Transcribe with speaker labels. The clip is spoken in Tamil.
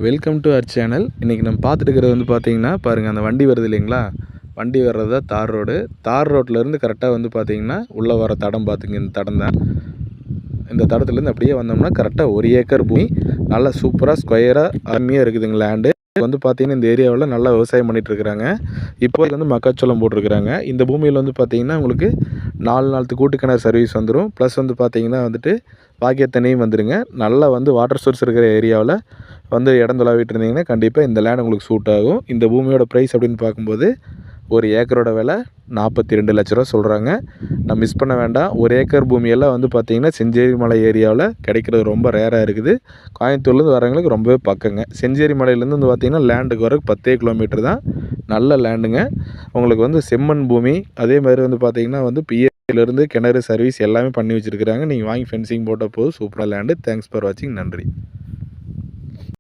Speaker 1: Welcome to our channel. இன்றைக்கி நம்ம பார்த்துட்டு இருக்கிறது வந்து பார்த்திங்கன்னா பாருங்கள், அந்த வண்டி வருது இல்லைங்களா, வண்டி வர்றது தான் தார் ரோடு. தார் ரோட்லேருந்து கரெக்டாக வந்து பார்த்திங்கன்னா உள்ளே வர தடம் பார்த்துங்க. இந்த தடம் தான். இந்த தடத்துலேருந்து அப்படியே வந்தோம்னா கரெக்டாக 1 ஏக்கர் பூமி நல்லா சூப்பராக ஸ்கொயராக அருமையாக இருக்குதுங்க லேண்டு. வந்து பார்த்திங்கன்னா இந்த ஏரியாவில் நல்லா விவசாயம் பண்ணிகிட்ருக்குறாங்க. இப்போ வந்து மக்காச்சோளம் போட்டிருக்கிறாங்க. இந்த பூமியில் வந்து பார்த்திங்கன்னா உங்களுக்கு 4 நாளுக்கு கூட்டு கிணறு சர்வீஸ் வந்துடும். ப்ளஸ் வந்து பார்த்திங்கன்னா வந்துட்டு பாக்கிய தண்ணியும் வந்துடுங்க. நல்லா வந்து வாட்டர் சோர்ஸ் இருக்கிற ஏரியாவில் வந்து இடம் தொலாவிட்டு இருந்தீங்கன்னா கண்டிப்பாக இந்த லேண்ட் உங்களுக்கு சூட் ஆகும். இந்த பூமியோட ப்ரைஸ் அப்படின்னு பார்க்கும்போது 1 ஏக்கரோட விலை 42 லட்ச ரூபா சொல்கிறாங்க. நான் மிஸ் பண்ண வேண்டாம். 1 ஏக்கர் பூமியெல்லாம் வந்து பார்த்திங்கன்னா செஞ்சேரி மலை ஏரியாவில் கிடைக்கிறது ரொம்ப ரேராக இருக்குது. கோயம்புத்தூர்லேருந்து வரவங்களுக்கு ரொம்பவே பக்கங்க. செஞ்சேரி மலையிலேருந்து வந்து பார்த்திங்கன்னா லேண்டுக்கு வர 10 கிலோமீட்டர் தான். நல்ல லேண்டுங்க. உங்களுக்கு வந்து செம்மண் பூமி. அதே மாதிரி வந்து பார்த்திங்கன்னா வந்து பிஏலேருந்து கிணறு சர்வீஸ் எல்லாமே பண்ணி வச்சுருக்கிறாங்க. நீங்கள் வாங்கி ஃபென்சிங் போட்டால் போதும். சூப்பராக லேண்டு. தேங்க்ஸ் ஃபார் வாட்சிங். நன்றி.